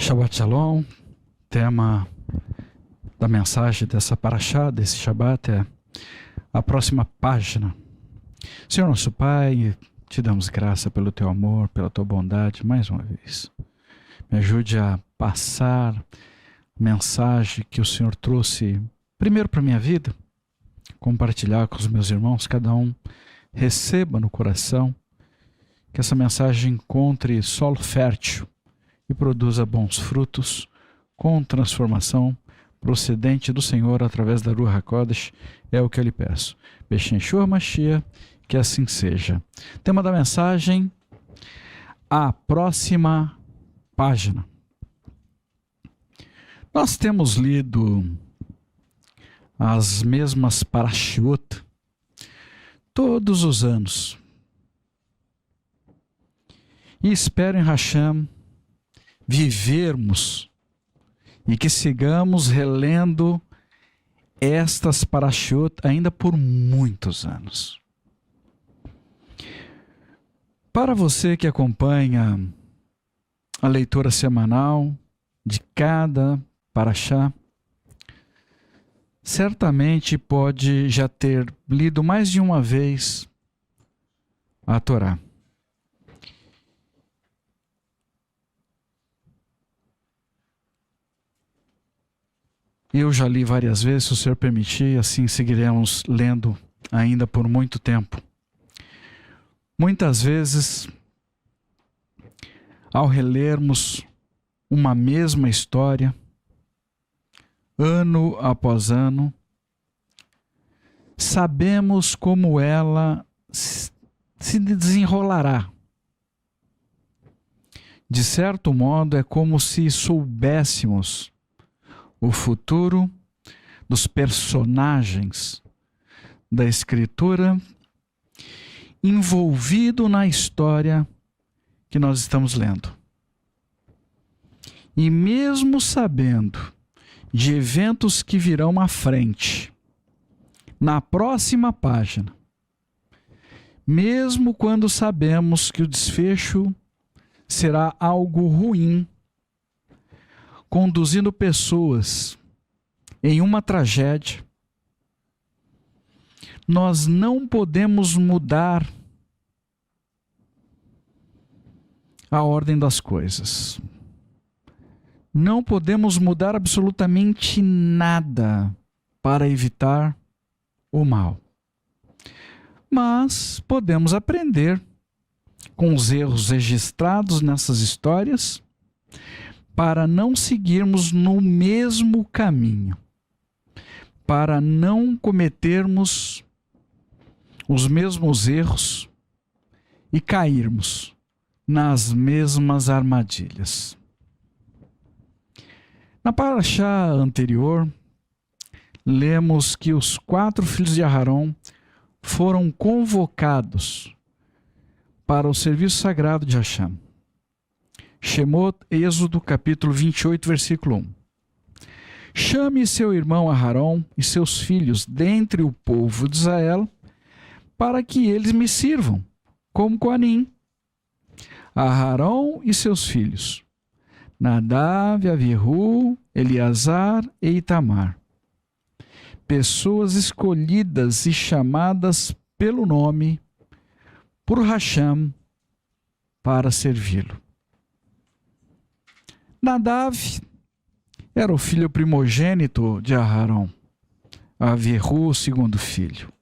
Shabbat Shalom, tema da mensagem dessa paraxá, desse Shabbat, é a próxima página. Senhor nosso Pai, te damos graça pelo teu amor, pela tua bondade, mais uma vez. Me ajude a passar a mensagem que o Senhor trouxe primeiro para a minha vida, compartilhar com os meus irmãos, cada um receba no coração, que essa mensagem encontre solo fértil e produza bons frutos com transformação procedente do Senhor através da Ruach HaKodesh, é o que eu lhe peço. B'Shem Yeshua Mashiach, que assim seja. Tema da mensagem, a próxima página. Nós temos lido as mesmas parashiot todos os anos. E espero em Hashem vivermos e que sigamos relendo estas parashiot ainda por muitos anos. Para você que acompanha a leitura semanal de cada parashá, certamente pode já ter lido mais de uma vez a Torá. Eu já li várias vezes, se o Senhor permitir, assim seguiremos lendo ainda por muito tempo. Muitas vezes, ao relermos uma mesma história, ano após ano, sabemos como ela se desenrolará. De certo modo, é como se soubéssemos o futuro dos personagens da Escritura envolvido na história que nós estamos lendo. E mesmo sabendo de eventos que virão à frente, na próxima página, mesmo quando sabemos que o desfecho será algo ruim, conduzindo pessoas em uma tragédia, nós não podemos mudar a ordem das coisas. Não podemos mudar absolutamente nada para evitar o mal. Mas podemos aprender com os erros registrados nessas histórias para não seguirmos no mesmo caminho, para não cometermos os mesmos erros e cairmos nas mesmas armadilhas. Na parashá anterior, lemos que os 4 filhos de Aharon foram convocados para o serviço sagrado de Hashem. Shemot, Êxodo, capítulo 28, versículo 1. Chame seu irmão Aharon e seus filhos dentre o povo de Israel, para que eles me sirvam, como Coanim. Aharon e seus filhos, Nadav, Avihu, Eleazar e Itamar. Pessoas escolhidas e chamadas pelo nome, por Hashem, para servi-lo. Nadav era o filho primogênito de Aharon, Avihu, o segundo filho.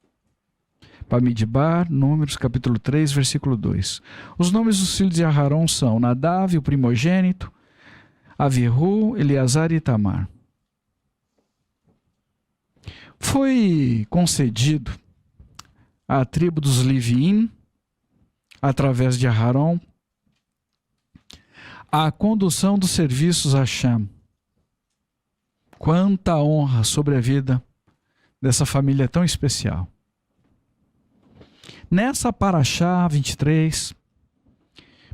Bamidbar, Números, capítulo 3, versículo 2. Os nomes dos filhos de Aharon são Nadav, o primogênito, Avihu, Eleazar e Itamar. Foi concedido à tribo dos Leviim, através de Aharon, a condução dos serviços a Hashem. Quanta honra sobre a vida dessa família tão especial. Nessa parashá 23,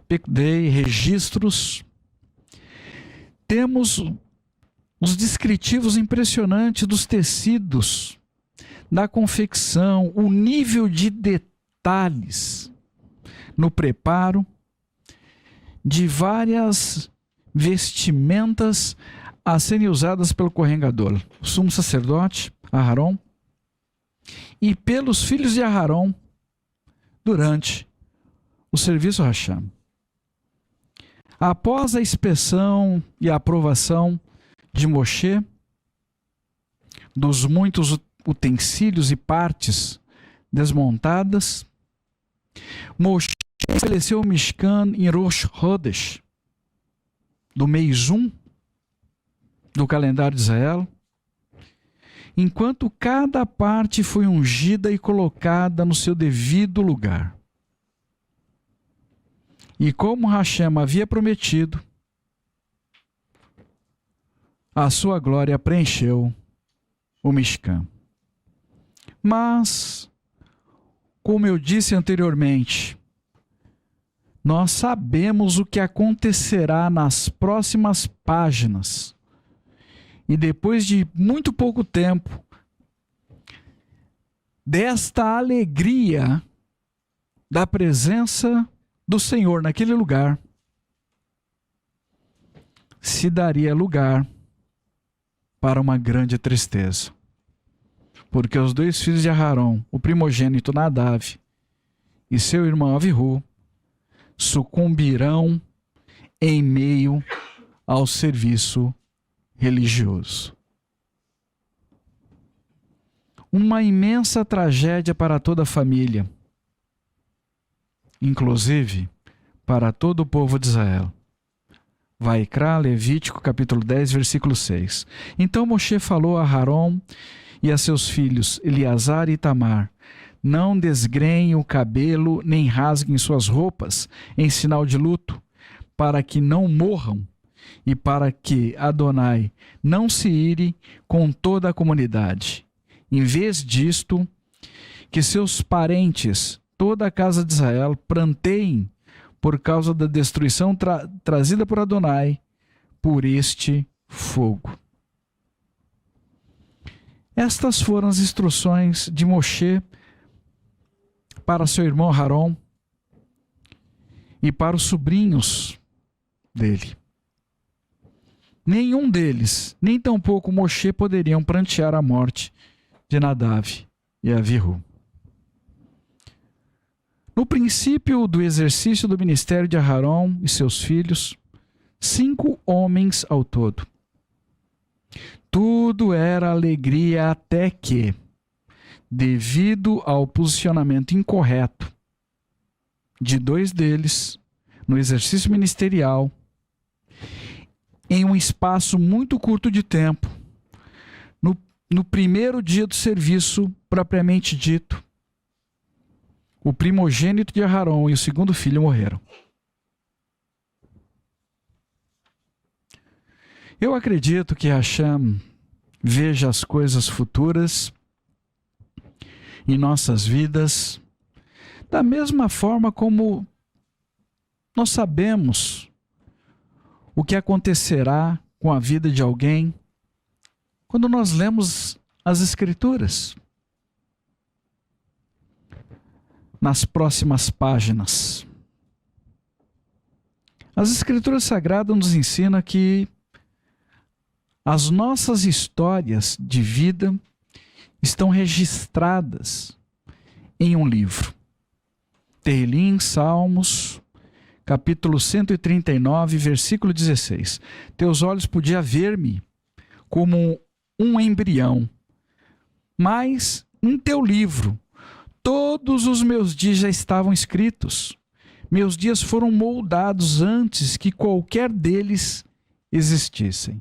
Pekudei, registros, temos os descritivos impressionantes dos tecidos, da confecção, o nível de detalhes no preparo de várias vestimentas a serem usadas pelo Kohen Gadol, o sumo sacerdote, Aharon, e pelos filhos de Aharon durante o serviço Hashem. Após a inspeção e a aprovação de Moshe, dos muitos utensílios e partes desmontadas, Moshe estabeleceu o Mishkan em Rosh Chodesh, do mês 1 do calendário de Israel, enquanto cada parte foi ungida e colocada no seu devido lugar. E como Hashem havia prometido, a sua glória preencheu o Mishkan. Mas, como eu disse anteriormente, nós sabemos o que acontecerá nas próximas páginas. E depois de muito pouco tempo, desta alegria da presença do Senhor naquele lugar, se daria lugar para uma grande tristeza. Porque os dois filhos de Aharon, o primogênito Nadav e seu irmão Avihu, sucumbirão em meio ao serviço religioso. Uma imensa tragédia para toda a família, inclusive para todo o povo de Israel. Vaikra, Levítico, capítulo 10, versículo 6. Então Moshe falou a Aharon e a seus filhos, Eleazar e Itamar: não desgrenhem o cabelo, nem rasguem suas roupas, em sinal de luto, para que não morram, e para que Adonai não se ire com toda a comunidade. Em vez disto, que seus parentes, toda a casa de Israel, pranteiem por causa da destruição trazida por Adonai por este fogo. Estas foram as instruções de Moshe para seu irmão Aharon e para os sobrinhos dele. Nenhum deles, nem tampouco Moshe, poderiam prantear a morte de Nadav e Avihu. No princípio do exercício do ministério de Aharon e seus filhos, 5 homens ao todo. Tudo era alegria até que, devido ao posicionamento incorreto de 2 deles no exercício ministerial, em um espaço muito curto de tempo, no primeiro dia do serviço propriamente dito, o primogênito de Aharon e o segundo filho morreram. Eu acredito que Hashem veja as coisas futuras em nossas vidas da mesma forma como nós sabemos o que acontecerá com a vida de alguém quando nós lemos as Escrituras. Nas próximas páginas, as Escrituras Sagradas nos ensinam que as nossas histórias de vida estão registradas em um livro. Tehilim, Salmos, capítulo 139, versículo 16. Teus olhos podiam ver-me como um embrião, mas em teu livro todos os meus dias já estavam escritos. Meus dias foram moldados antes que qualquer deles existissem.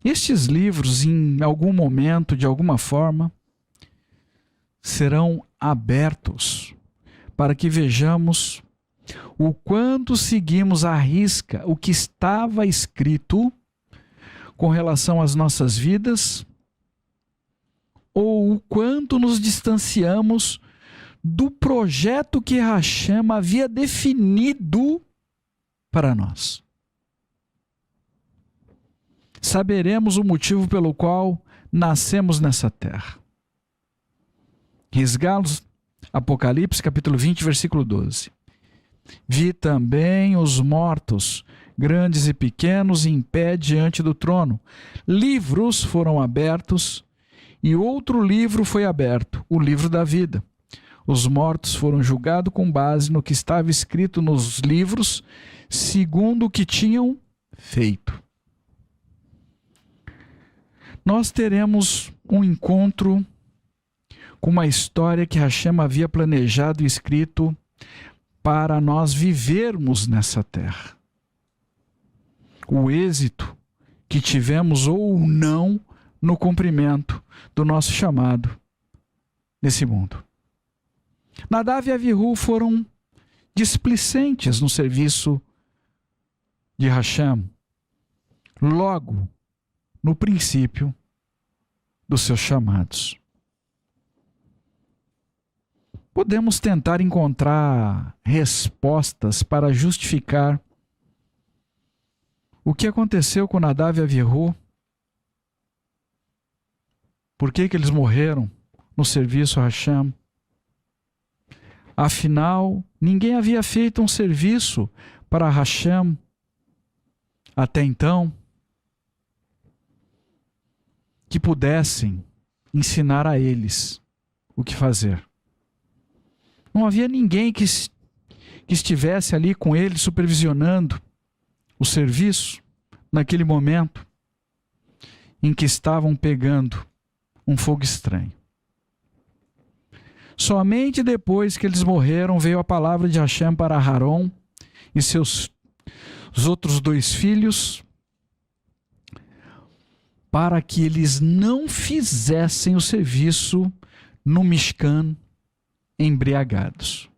Estes livros, em algum momento, de alguma forma, serão abertos para que vejamos o quanto seguimos à risca o que estava escrito com relação às nossas vidas, ou o quanto nos distanciamos do projeto que Hashem havia definido para nós. Saberemos o motivo pelo qual nascemos nessa terra. Risgá-los, Apocalipse, capítulo 20, versículo 12. Vi também os mortos, grandes e pequenos, em pé diante do trono. Livros foram abertos, e outro livro foi aberto, o livro da vida. Os mortos foram julgados com base no que estava escrito nos livros, segundo o que tinham feito. Nós teremos um encontro com uma história que Hashem havia planejado e escrito para nós vivermos nessa terra. O êxito que tivemos ou não no cumprimento do nosso chamado nesse mundo. Nadav e Avihu foram displicentes no serviço de Hashem, logo no princípio dos seus chamados. Podemos tentar encontrar respostas para justificar o que aconteceu com Nadav e Avihu. Por que eles morreram no serviço a Hashem? Afinal, ninguém havia feito um serviço para Hashem até então que pudessem ensinar a eles o que fazer. Não havia ninguém que estivesse ali com eles supervisionando o serviço naquele momento em que estavam pegando um fogo estranho. Somente depois que eles morreram veio a palavra de Hashem para Aharon e os outros 2 filhos, para que eles não fizessem o serviço no Mishkan embriagados.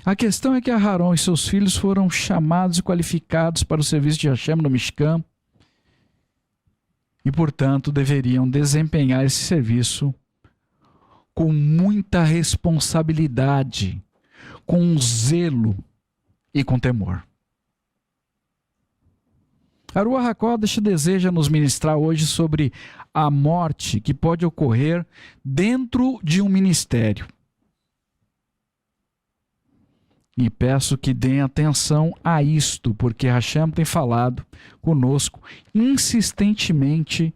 A questão é que Aharon e seus filhos foram chamados e qualificados para o serviço de Hashem no Mishkan e, portanto, deveriam desempenhar esse serviço com muita responsabilidade, com zelo e com temor. A Ruach HaKodesh deseja nos ministrar hoje sobre a morte que pode ocorrer dentro de um ministério. E peço que deem atenção a isto, porque Hashem tem falado conosco insistentemente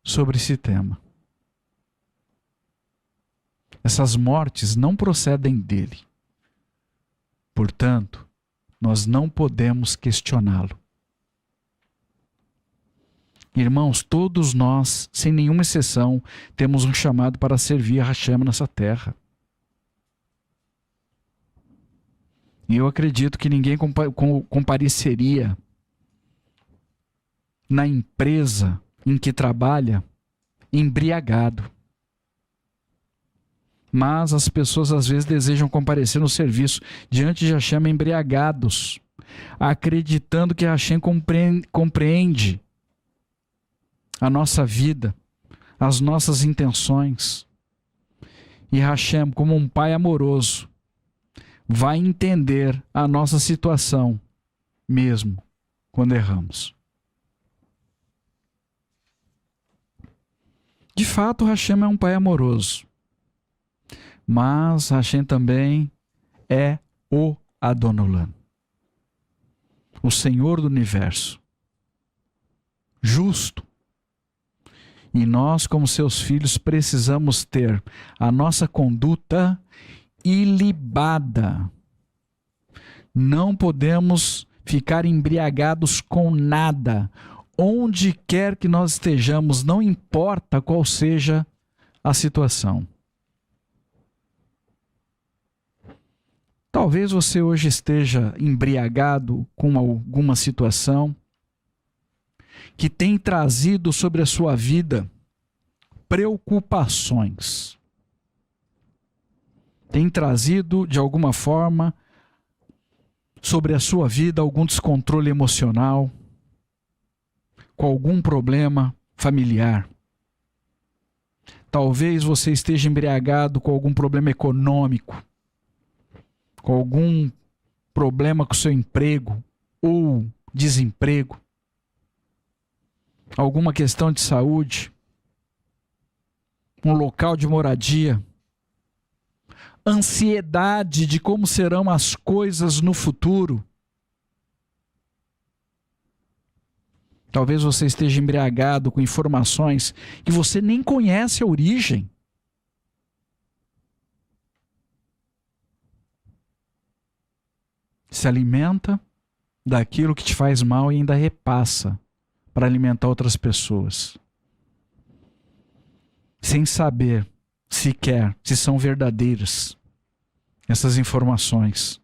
sobre esse tema. Essas mortes não procedem dele. Portanto, nós não podemos questioná-lo. Irmãos, todos nós, sem nenhuma exceção, temos um chamado para servir a Hashem nessa terra. E eu acredito que ninguém compareceria na empresa em que trabalha embriagado. Mas as pessoas às vezes desejam comparecer no serviço diante de Hashem embriagados, acreditando que Hashem compreende a nossa vida, as nossas intenções. E Hashem, como um pai amoroso, vai entender a nossa situação, mesmo quando erramos. De fato, Hashem é um pai amoroso. Mas Hashem também é o Adonolam, o Senhor do Universo, justo. E nós, como seus filhos, precisamos ter a nossa conduta ilibada. Não podemos ficar embriagados com nada. Onde quer que nós estejamos, não importa qual seja a situação. Talvez você hoje esteja embriagado com alguma situação que tem trazido sobre a sua vida preocupações. Tem trazido, de alguma forma, sobre a sua vida algum descontrole emocional, com algum problema familiar. Talvez você esteja embriagado com algum problema econômico, com algum problema com o seu emprego ou desemprego, alguma questão de saúde, um local de moradia, ansiedade de como serão as coisas no futuro. Talvez você esteja embriagado com informações que você nem conhece a origem. Se alimenta daquilo que te faz mal e ainda repassa para alimentar outras pessoas, sem saber sequer se são verdadeiras essas informações.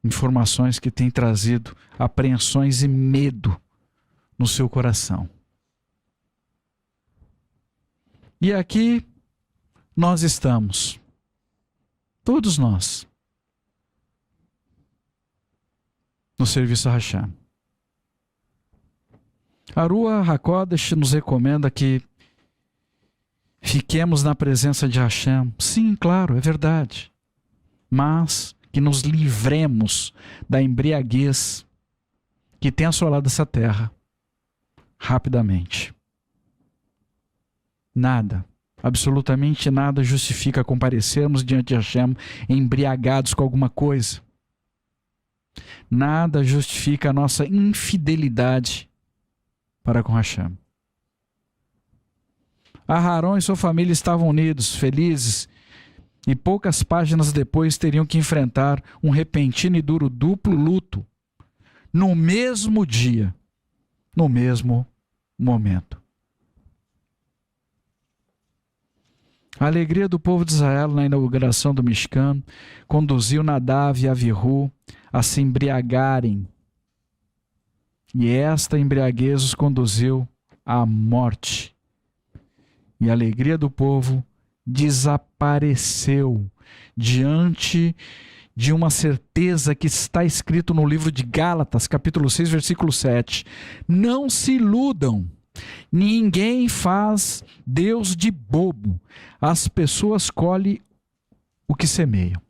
Informações que têm trazido apreensões e medo no seu coração. E aqui nós estamos, todos nós, no serviço Hashem. A Ruach HaKodesh nos recomenda que fiquemos na presença de Hashem. Sim, claro, é verdade. Mas que nos livremos da embriaguez que tem assolado essa terra rapidamente. Nada, absolutamente nada justifica comparecermos diante de Hashem embriagados com alguma coisa. Nada justifica a nossa infidelidade para com Hashem. Aharon e sua família estavam unidos, felizes, e poucas páginas depois teriam que enfrentar um repentino e duro duplo luto, no mesmo dia, no mesmo momento. A alegria do povo de Israel na inauguração do Mishkan conduziu Nadav e Avihu a se embriagarem. E esta embriaguez os conduziu à morte. E a alegria do povo desapareceu diante de uma certeza que está escrito no livro de Gálatas, capítulo 6, versículo 7. Não se iludam. Ninguém faz Deus de bobo. As pessoas colhem o que semeiam.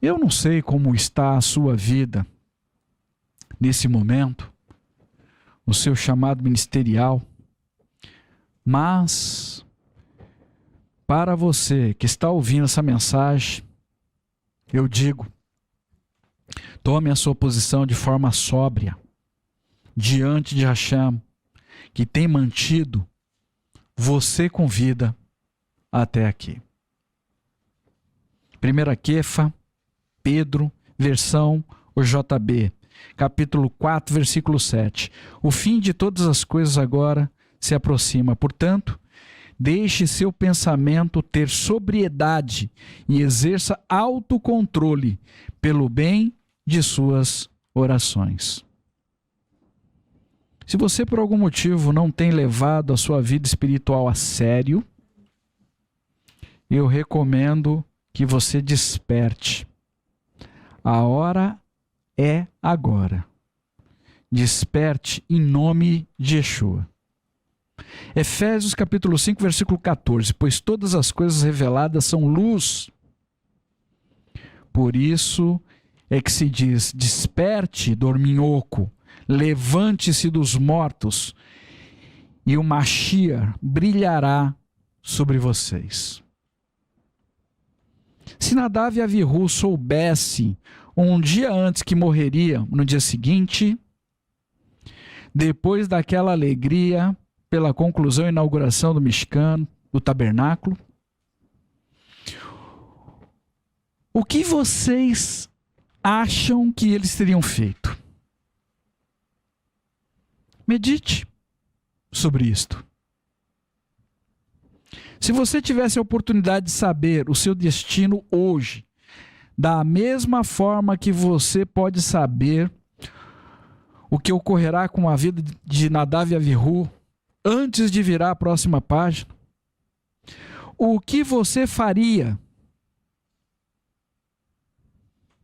Eu não sei como está a sua vida nesse momento, o seu chamado ministerial, mas para você que está ouvindo essa mensagem, eu digo: tome a sua posição de forma sóbria, diante de Hashem, que tem mantido você com vida até aqui. 1 Kefa, Pedro, versão OJB, capítulo 4, versículo 7. O fim de todas as coisas agora se aproxima. Portanto, deixe seu pensamento ter sobriedade e exerça autocontrole pelo bem de suas orações. Se você por algum motivo não tem levado a sua vida espiritual a sério, eu recomendo que você desperte. A hora é agora. Desperte em nome de Yeshua. Efésios capítulo 5, versículo 14. Pois todas as coisas reveladas são luz. Por isso é que se diz: desperte, dorminhoco, levante-se dos mortos, e o Mashiach brilhará sobre vocês. Se Nadav e Avihu soubessem um dia antes que morreria, no dia seguinte, depois daquela alegria pela conclusão e inauguração do Mishkan, do tabernáculo, o que vocês acham que eles teriam feito? Medite sobre isto. Se você tivesse a oportunidade de saber o seu destino hoje, da mesma forma que você pode saber o que ocorrerá com a vida de Nadav e Avihu antes de virar a próxima página, o que você faria?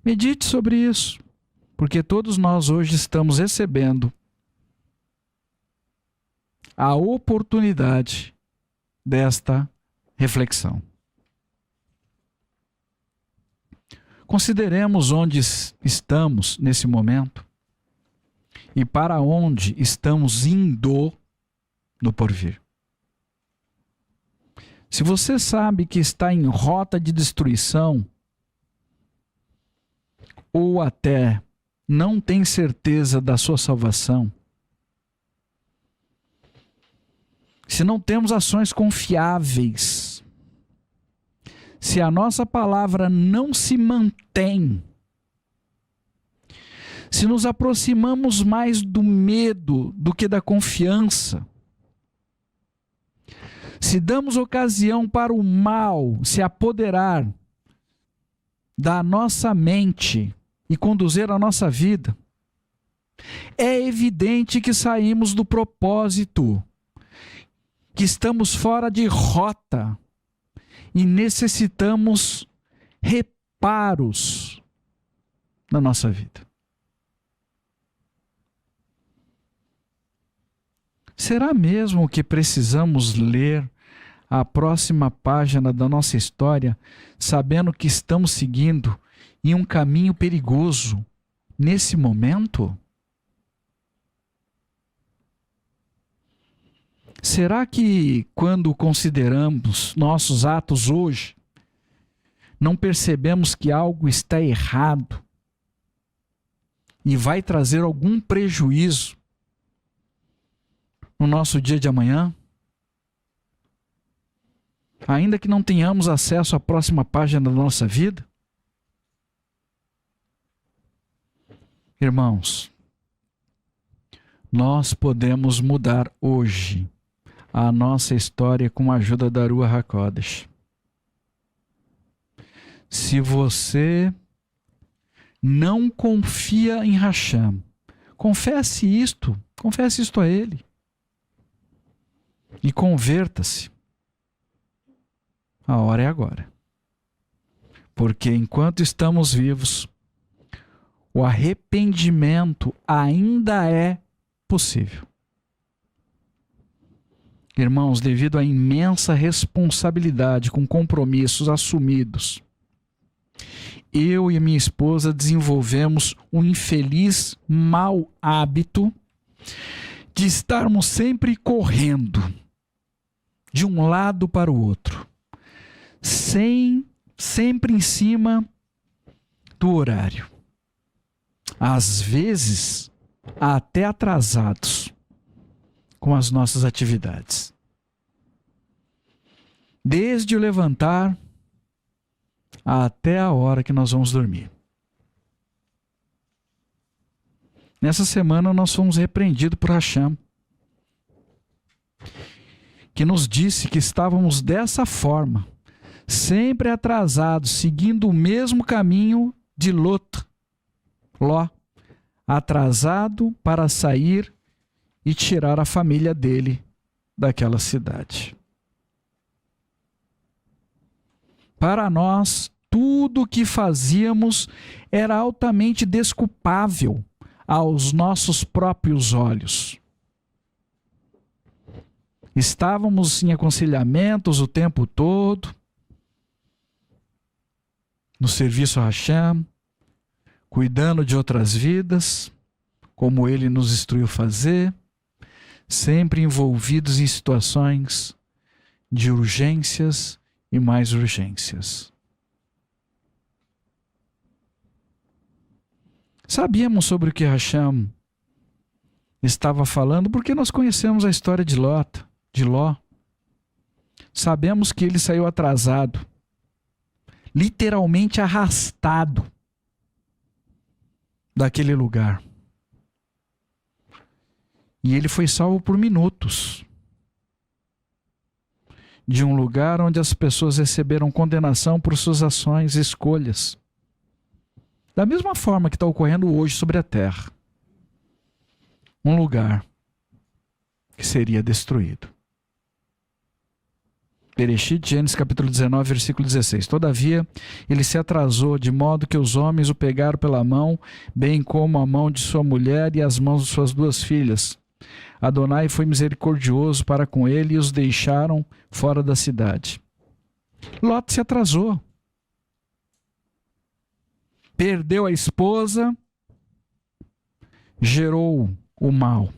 Medite sobre isso, porque todos nós hoje estamos recebendo a oportunidade desta reflexão. Consideremos onde estamos nesse momento e para onde estamos indo no porvir. Se você sabe que está em rota de destruição, ou até não tem certeza da sua salvação, se não temos ações confiáveis, se a nossa palavra não se mantém, se nos aproximamos mais do medo do que da confiança, se damos ocasião para o mal se apoderar da nossa mente e conduzir a nossa vida, é evidente que saímos do propósito, que estamos fora de rota e necessitamos reparos na nossa vida. Será mesmo que precisamos ler a próxima página da nossa história, sabendo que estamos seguindo em um caminho perigoso nesse momento? Será que, quando consideramos nossos atos hoje, não percebemos que algo está errado e vai trazer algum prejuízo no nosso dia de amanhã? Ainda que não tenhamos acesso à próxima página da nossa vida? Irmãos, nós podemos mudar hoje a nossa história com a ajuda da Ruach HaKodesh. Se você não confia em Hashem, confesse isto a Ele. E converta-se. A hora é agora. Porque enquanto estamos vivos, o arrependimento ainda é possível. Irmãos, devido à imensa responsabilidade com compromissos assumidos, eu e minha esposa desenvolvemos um infeliz mau hábito de estarmos sempre correndo de um lado para o outro, sempre em cima do horário. Às vezes, até atrasados com as nossas atividades. Desde o levantar até a hora que nós vamos dormir. Nessa semana nós fomos repreendidos por Hashem, que nos disse que estávamos dessa forma, sempre atrasados, seguindo o mesmo caminho de Ló, atrasado para sair e tirar a família dele daquela cidade. Para nós, tudo o que fazíamos era altamente desculpável aos nossos próprios olhos. Estávamos em aconselhamentos o tempo todo, no serviço a Hashem, cuidando de outras vidas, como Ele nos instruiu fazer, sempre envolvidos em situações de urgências e mais urgências. Sabíamos sobre o que Hashem estava falando porque nós conhecemos a história de Ló. Sabemos que ele saiu atrasado, literalmente arrastado daquele lugar. E ele foi salvo por minutos de um lugar onde as pessoas receberam condenação por suas ações e escolhas. Da mesma forma que está ocorrendo hoje sobre a terra. Um lugar que seria destruído. Bereshit, Gênesis capítulo 19, versículo 16. Todavia, ele se atrasou, de modo que os homens o pegaram pela mão, bem como a mão de sua mulher e as mãos de suas duas filhas. Adonai foi misericordioso para com ele e os deixaram fora da cidade. Ló se atrasou. Perdeu a esposa, gerou o mal.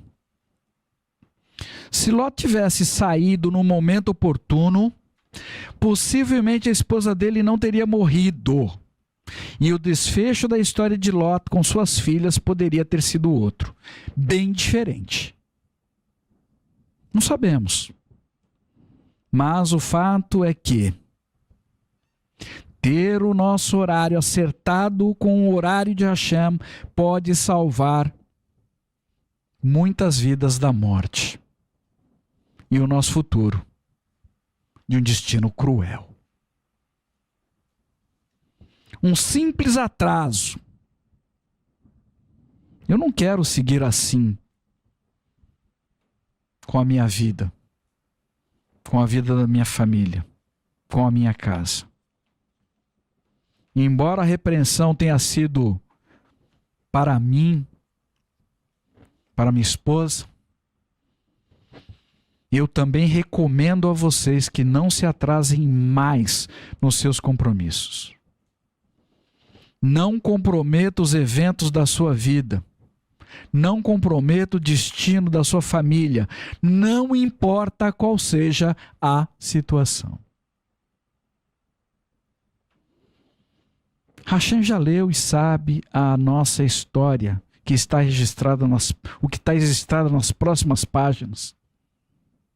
Se Ló tivesse saído no momento oportuno, possivelmente a esposa dele não teria morrido. E o desfecho da história de Ló com suas filhas poderia ter sido outro, bem diferente. Não sabemos. Mas o fato é que ter o nosso horário acertado com o horário de Hashem pode salvar muitas vidas da morte e o nosso futuro de um destino cruel. Um simples atraso. Eu não quero seguir assim com a minha vida, com a vida da minha família, com a minha casa. E embora a repreensão tenha sido para mim, para minha esposa, eu também recomendo a vocês que não se atrasem mais nos seus compromissos. Não comprometa os eventos da sua vida. Não comprometa o destino da sua família. Não importa qual seja a situação. Hashem já leu e sabe a nossa história, que está registrada o que está registrado nas próximas páginas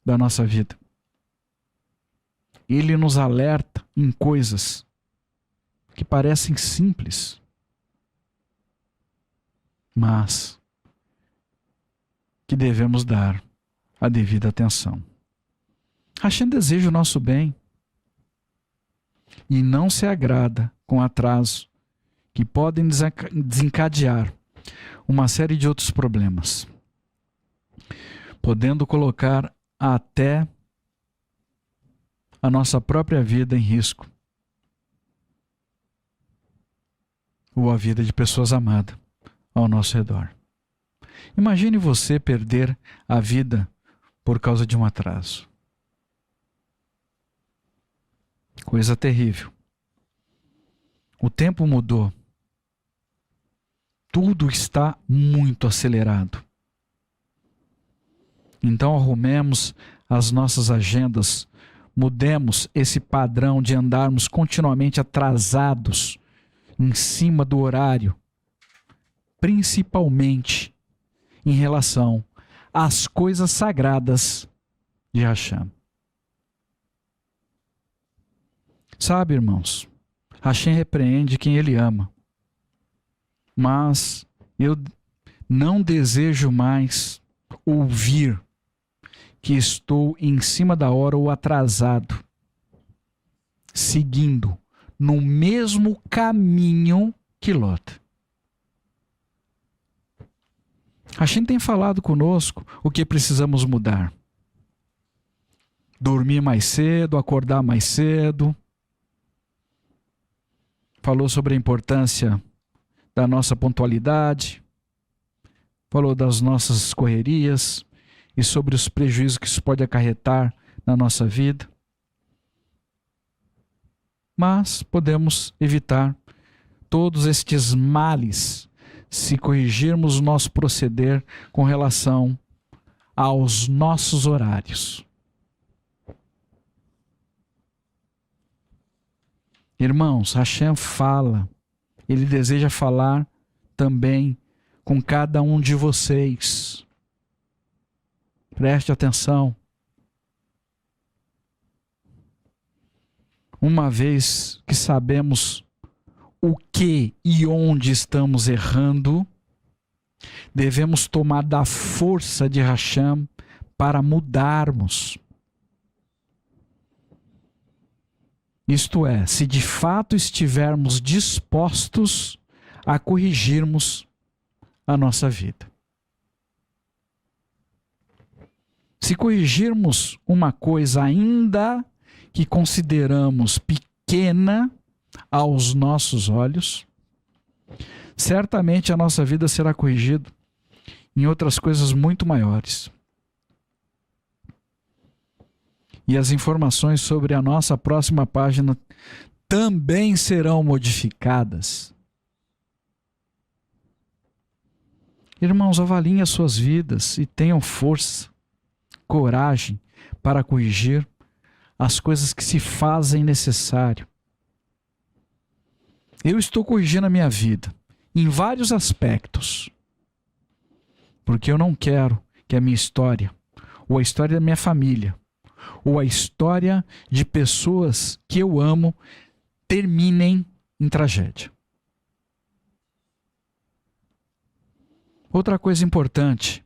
da nossa vida. Ele nos alerta em coisas que parecem simples, mas que devemos dar a devida atenção. Hashem deseja o nosso bem e não se agrada com atraso que podem desencadear uma série de outros problemas, podendo colocar até a nossa própria vida em risco, ou a vida de pessoas amadas ao nosso redor. Imagine você perder a vida por causa de um atraso. Coisa terrível. O tempo mudou. Tudo está muito acelerado. Então arrumemos as nossas agendas, mudemos esse padrão de andarmos continuamente atrasados em cima do horário, principalmente em relação às coisas sagradas de Hashem. Sabe, irmãos, Hashem repreende quem ele ama, mas eu não desejo mais ouvir que estou em cima da hora ou atrasado, seguindo no mesmo caminho que Lot. Hashem tem falado conosco o que precisamos mudar. Dormir mais cedo, acordar mais cedo. Falou sobre a importância da nossa pontualidade. Falou das nossas correrias e sobre os prejuízos que isso pode acarretar na nossa vida. Mas podemos evitar todos estes males se corrigirmos o nosso proceder com relação aos nossos horários. Irmãos, Hashem fala, ele deseja falar também com cada um de vocês. Preste atenção. Uma vez que sabemos o que e onde estamos errando, devemos tomar da força de Hashem para mudarmos. Isto é, se de fato estivermos dispostos a corrigirmos a nossa vida. Se corrigirmos uma coisa ainda que consideramos pequena aos nossos olhos, certamente a nossa vida será corrigida em outras coisas muito maiores. E as informações sobre a nossa próxima página também serão modificadas. Irmãos, avaliem as suas vidas e tenham força. coragem para corrigir as coisas que se fazem necessário. Eu estou corrigindo a minha vida em vários aspectos, porque eu não quero que a minha história, ou a história da minha família, ou a história de pessoas que eu amo, terminem em tragédia. Outra coisa importante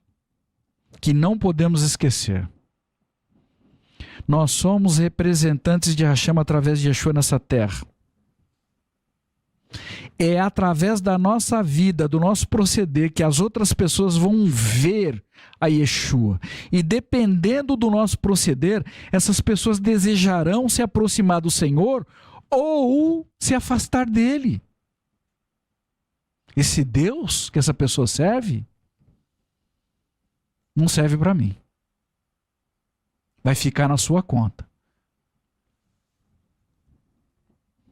que não podemos esquecer: nós somos representantes de Hashem através de Yeshua nessa terra. É através da nossa vida, do nosso proceder, que as outras pessoas vão ver a Yeshua. E dependendo do nosso proceder, essas pessoas desejarão se aproximar do Senhor ou se afastar dele. Esse Deus que essa pessoa serve, não serve para mim. Vai ficar na sua conta.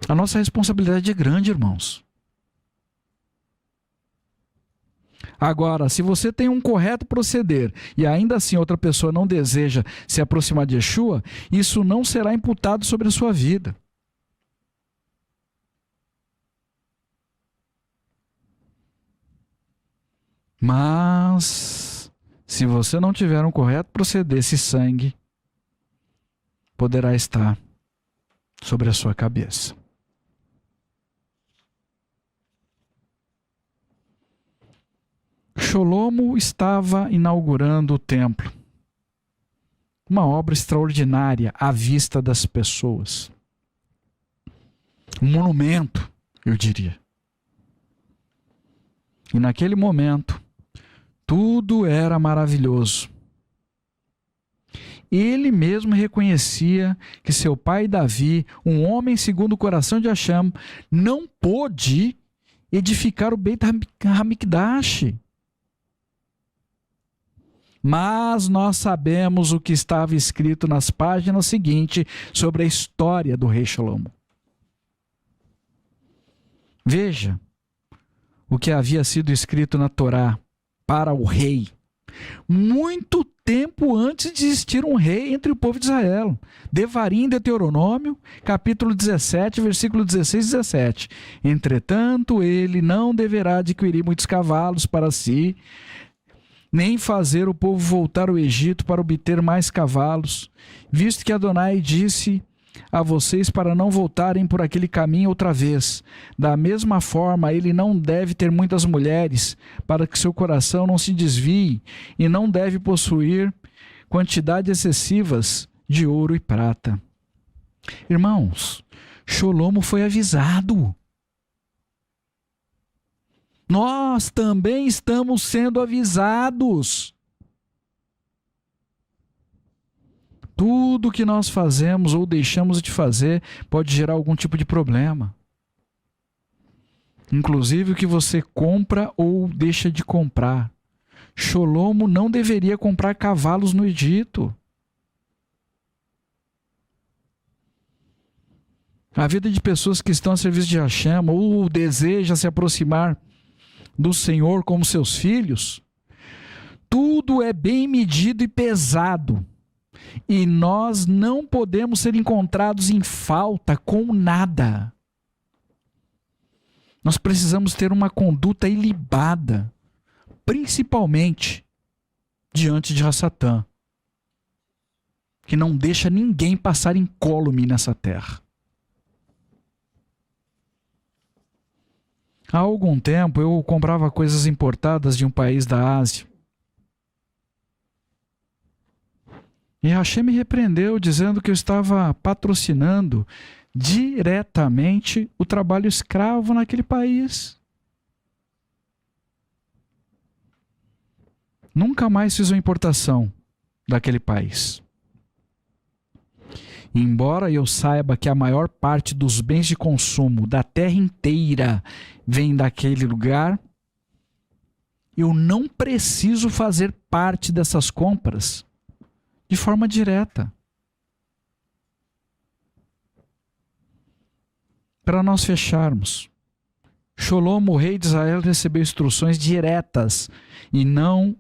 A nossa responsabilidade é grande, irmãos. Agora, se você tem um correto proceder e ainda assim outra pessoa não deseja se aproximar de Yeshua, isso não será imputado sobre a sua vida. Mas, se você não tiver um correto proceder, esse sangue poderá estar sobre a sua cabeça. Sholomo estava inaugurando o templo. Uma obra extraordinária à vista das pessoas. Um monumento, eu diria. E naquele momento, tudo era maravilhoso. Ele mesmo reconhecia que seu pai Davi, um homem segundo o coração de Hashem, não pôde edificar o Beit HaMikdash. Mas nós sabemos o que estava escrito nas páginas seguintes sobre a história do rei Shlomo. Veja o que havia sido escrito na Torá para o rei, muito tempo antes de existir um rei entre o povo de Israel. Devarim, Deuteronômio, capítulo 17, versículo 16 e 17. Entretanto, ele não deverá adquirir muitos cavalos para si, nem fazer o povo voltar ao Egito para obter mais cavalos, visto que Adonai disse a vocês para não voltarem por aquele caminho outra vez. Da mesma forma, ele não deve ter muitas mulheres, para que seu coração não se desvie, e não deve possuir quantidades excessivas de ouro e prata. Irmãos, Shlomo foi avisado. Nós também estamos sendo avisados. Tudo que nós fazemos ou deixamos de fazer pode gerar algum tipo de problema. Inclusive o que você compra ou deixa de comprar. Shlomo não deveria comprar cavalos no Egito. A vida de pessoas que estão a serviço de Hashem ou desejam se aproximar do Senhor como seus filhos, tudo é bem medido e pesado. E nós não podemos ser encontrados em falta com nada. Nós precisamos ter uma conduta ilibada, principalmente diante de Satã, que não deixa ninguém passar incólume nessa terra. Há algum tempo eu comprava coisas importadas de um país da Ásia. E Hashem me repreendeu dizendo que eu estava patrocinando diretamente o trabalho escravo naquele país. Nunca mais fiz uma importação daquele país. Embora eu saiba que a maior parte dos bens de consumo da terra inteira vem daquele lugar, eu não preciso fazer parte dessas compras de forma direta. Para nós fecharmos, Shlomo, o rei de Israel, recebeu instruções diretas e não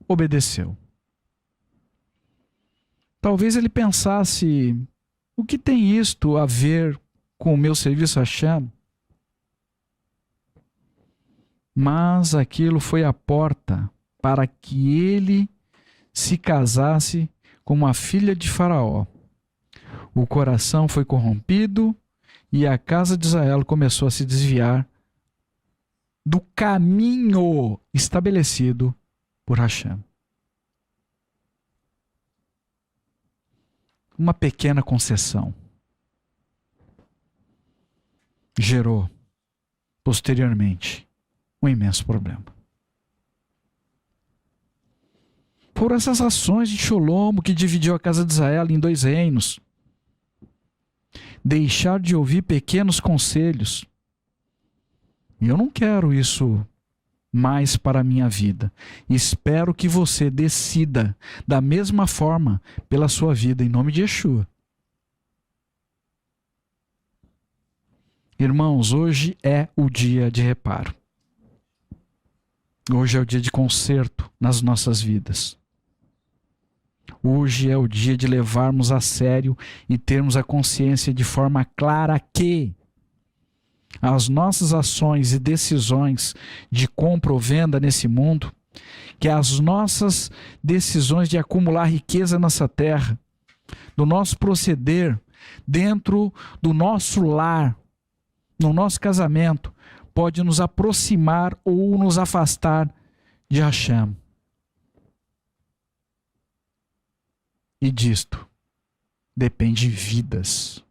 obedeceu. Talvez ele pensasse: o que tem isto a ver com o meu serviço a Hashem? Mas aquilo foi a porta para que ele se casasse com uma filha de Faraó. O coração foi corrompido e a casa de Israel começou a se desviar do caminho estabelecido por Hashem. Uma pequena concessão gerou, posteriormente, um imenso problema. Foram essas ações de Sholomo que dividiu a casa de Israel em 2 reinos. Deixar de ouvir pequenos conselhos. E eu não quero isso mais para a minha vida. Espero que você decida da mesma forma pela sua vida, em nome de Yeshua. Irmãos, hoje é o dia de reparo. Hoje é o dia de conserto nas nossas vidas. Hoje é o dia de levarmos a sério e termos a consciência de forma clara que as nossas ações e decisões de compra ou venda nesse mundo, que as nossas decisões de acumular riqueza nessa terra, do nosso proceder dentro do nosso lar, no nosso casamento, pode nos aproximar ou nos afastar de Hashem. E disto depende vidas.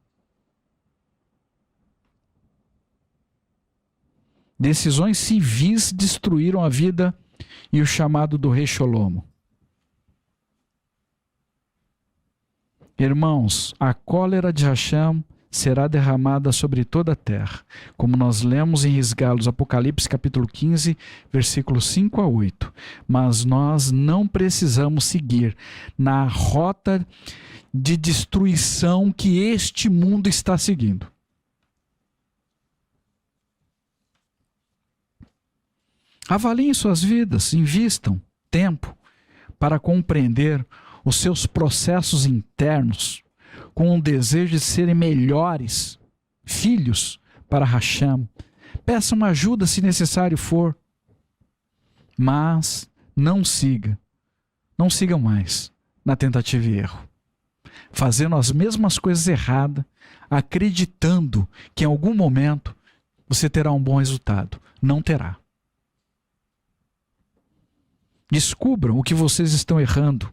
Decisões civis destruíram a vida e o chamado do rei Sholomo. Irmãos, a cólera de Hashem será derramada sobre toda a terra, como nós lemos em Risgalos, Apocalipse capítulo 15, versículos 5 a 8. Mas nós não precisamos seguir na rota de destruição que este mundo está seguindo. Avaliem suas vidas, invistam tempo para compreender os seus processos internos, com o desejo de serem melhores filhos para Hashem. Peçam ajuda se necessário for, mas não sigam mais na tentativa e erro, fazendo as mesmas coisas erradas, acreditando que em algum momento você terá um bom resultado. Não terá. Descubram o que vocês estão errando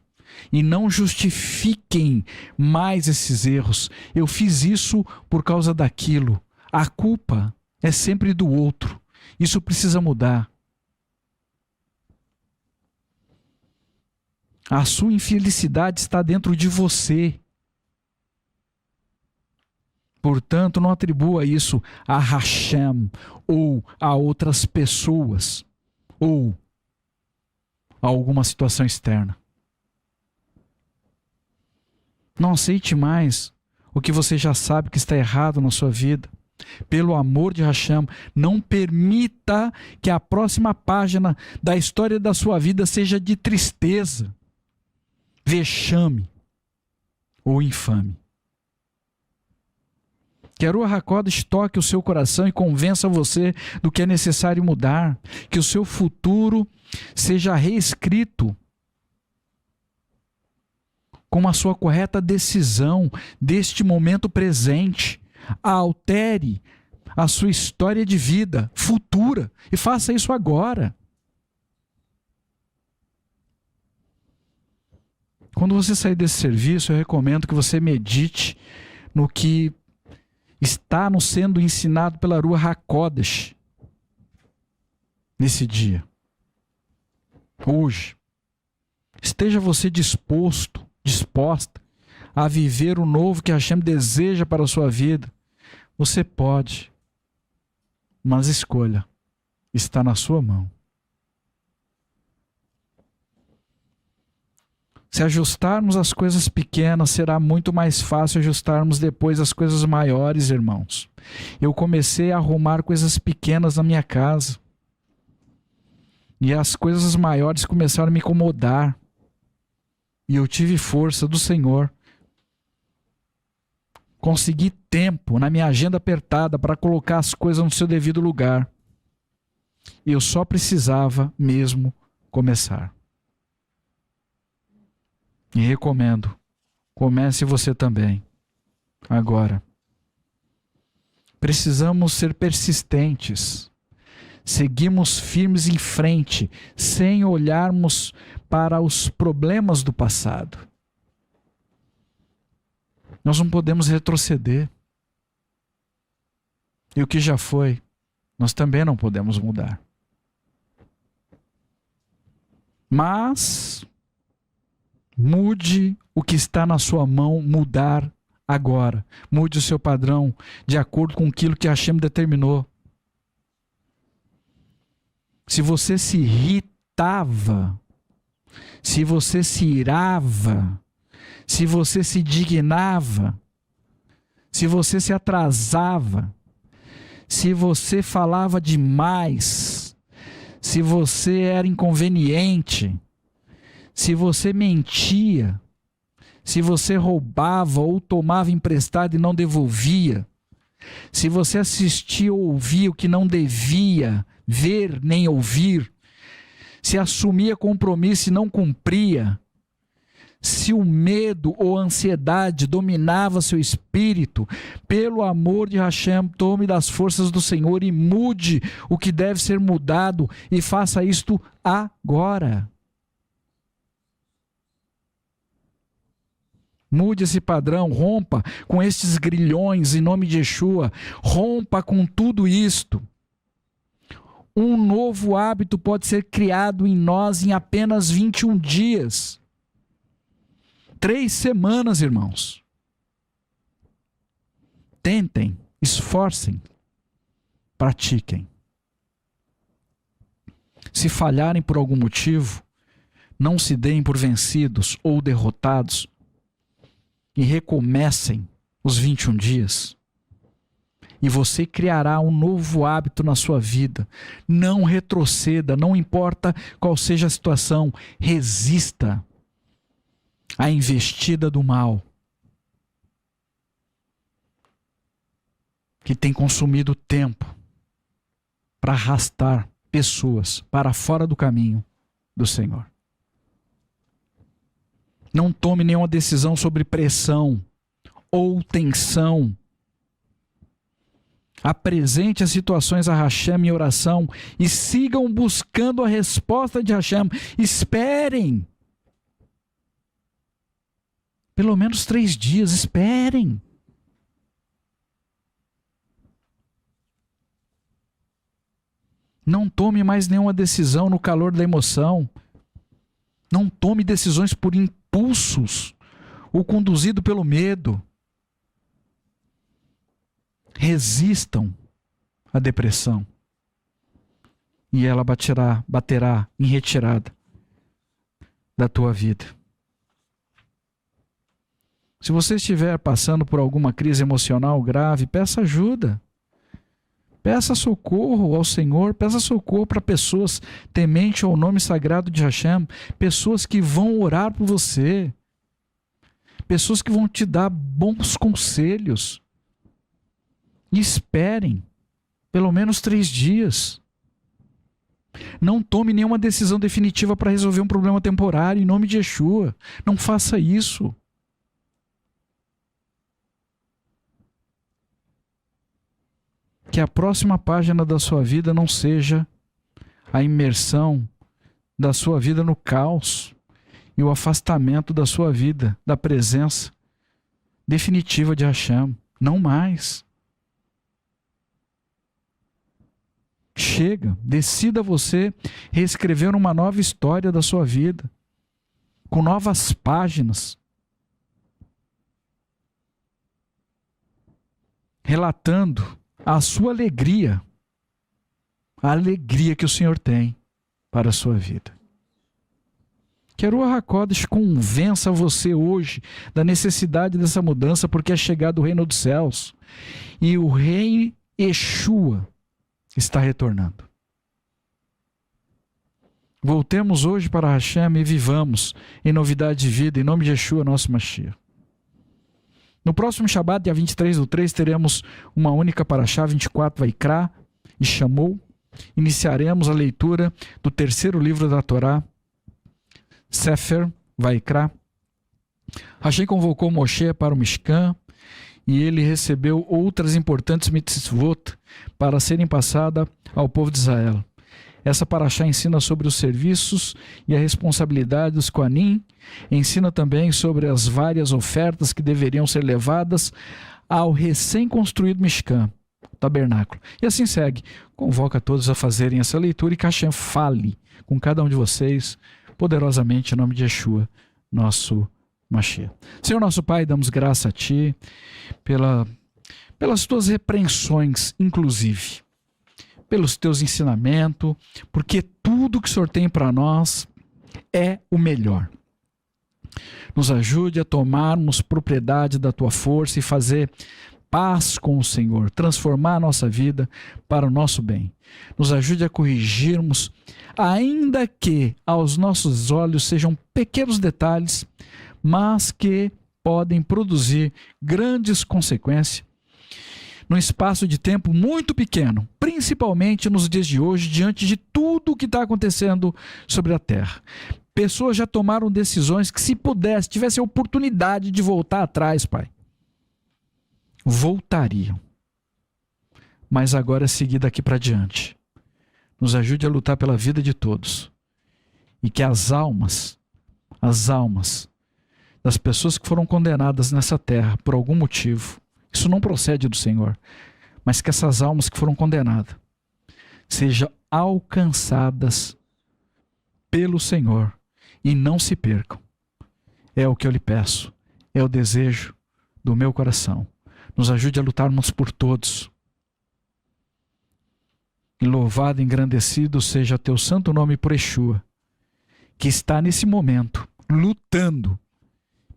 e não justifiquem mais esses erros. Eu fiz isso por causa daquilo. A culpa é sempre do outro. Isso precisa mudar. A sua infelicidade está dentro de você. Portanto, não atribua isso a Hashem ou a outras pessoas ou a alguma situação externa. Não aceite mais o que você já sabe que está errado na sua vida. Pelo amor de Hashem, não permita que a próxima página da história da sua vida seja de tristeza, vexame ou infame. Que a Ruach HaKodesh toque o seu coração e convença você do que é necessário mudar. Que o seu futuro seja reescrito com a sua correta decisão deste momento presente. Altere a sua história de vida futura e faça isso agora. Quando você sair desse serviço, eu recomendo que você medite no que está nos sendo ensinado pela Ruach HaKodesh nesse dia. Hoje, esteja você disposta a viver o novo que Hashem deseja para a sua vida. Você pode, mas escolha, está na sua mão. Se ajustarmos as coisas pequenas, será muito mais fácil ajustarmos depois as coisas maiores, irmãos. Eu comecei a arrumar coisas pequenas na minha casa. E as coisas maiores começaram a me incomodar. e eu tive força do Senhor. Consegui tempo na minha agenda apertada para colocar as coisas no seu devido lugar. Eu só precisava mesmo começar. E recomendo, comece você também, agora. Precisamos ser persistentes. Seguimos firmes em frente, sem olharmos para os problemas do passado. Nós não podemos retroceder. E o que já foi, nós também não podemos mudar. Mas mude o que está na sua mão mudar agora. Mude o seu padrão de acordo com aquilo que Hashem determinou. Se você se irritava, se você se irava, se você se indignava, se você se atrasava, se você falava demais, se você era inconveniente, se você mentia, se você roubava ou tomava emprestado e não devolvia, se você assistia ou ouvia o que não devia ver nem ouvir, se assumia compromisso e não cumpria, se o medo ou a ansiedade dominava seu espírito, pelo amor de Hashem, tome das forças do Senhor e mude o que deve ser mudado e faça isto agora. Mude esse padrão, rompa com estes grilhões em nome de Yeshua, rompa com tudo isto. Um novo hábito pode ser criado em nós em apenas 21 dias. 3 semanas, irmãos. Tentem, esforcem, pratiquem. Se falharem por algum motivo, não se deem por vencidos ou derrotados e recomecem os 21 dias. E você criará um novo hábito na sua vida. Não retroceda, não importa qual seja a situação, resista à investida do mal que tem consumido tempo para arrastar pessoas para fora do caminho do Senhor. Não tome nenhuma decisão sobre pressão ou tensão. Apresente as situações a Hashem em oração e sigam buscando a resposta de Hashem. Esperem. Pelo menos 3 dias, esperem. Não tome mais nenhuma decisão no calor da emoção. Não tome decisões por impulsos ou conduzido pelo medo. Resistam à depressão e ela baterá em retirada da tua vida. Se você estiver passando por alguma crise emocional grave, peça ajuda. Peça socorro ao Senhor, peça socorro para pessoas tementes ao nome sagrado de Hashem, pessoas que vão orar por você, pessoas que vão te dar bons conselhos. E esperem pelo menos 3 dias. Não tome nenhuma decisão definitiva para resolver um problema temporário em nome de Yeshua. Não faça isso. Que a próxima página da sua vida não seja a imersão da sua vida no caos e o afastamento da sua vida da presença definitiva de Hashem. Não mais. Chega, decida você reescrever uma nova história da sua vida, com novas páginas, relatando a sua alegria, a alegria que o Senhor tem para a sua vida. Que a Ruach HaKodesh convença você hoje da necessidade dessa mudança, porque é chegado o reino dos céus e o rei Yeshua está retornando. Voltemos hoje para Hashem e vivamos em novidade de vida, em nome de Yeshua, nosso Mashiach. No próximo Shabat, dia 23/3, teremos uma única paraxá, 24, Vaikra, e chamou. Iniciaremos a leitura do terceiro livro da Torá, Sefer Vaikra. Hashem convocou Moshe para o Mishkan e ele recebeu outras importantes mitzvot para serem passadas ao povo de Israel. Essa paraxá ensina sobre os serviços e a responsabilidade dos Kohanim, ensina também sobre as várias ofertas que deveriam ser levadas ao recém-construído Mishkan, tabernáculo. E assim segue. Convoca todos a fazerem essa leitura e que Hashem fale com cada um de vocês poderosamente em nome de Yeshua, nosso Mashiach. Senhor nosso Pai, damos graça a Ti pelas Tuas repreensões, inclusive, pelos Teus ensinamentos, porque tudo que o Senhor tem para nós é o melhor. Nos ajude a tomarmos propriedade da Tua força e fazer paz com o Senhor, transformar a nossa vida para o nosso bem. Nos ajude a corrigirmos, ainda que aos nossos olhos sejam pequenos detalhes, mas que podem produzir grandes consequências num espaço de tempo muito pequeno, principalmente nos dias de hoje, diante de tudo o que está acontecendo sobre a Terra. Pessoas já tomaram decisões que, se pudesse, tivesse a oportunidade de voltar atrás, Pai, voltariam. Mas agora é seguir daqui para diante. Nos ajude a lutar pela vida de todos. E que as almas das pessoas que foram condenadas nessa terra por algum motivo, isso não procede do Senhor, mas que essas almas que foram condenadas sejam alcançadas pelo Senhor e não se percam. É o que eu lhe peço, é o desejo do meu coração. Nos ajude a lutarmos por todos. E louvado e engrandecido seja teu santo nome por Yeshua, que está nesse momento lutando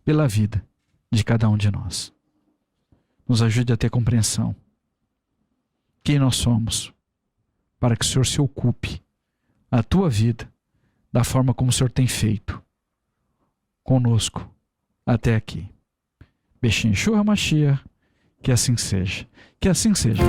pela vida de cada um de nós. Nos ajude a ter compreensão. Quem nós somos, para que o Senhor se ocupe a tua vida da forma como o Senhor tem feito conosco até aqui. Beshem Yeshua Mashiach, que assim seja. Que assim seja.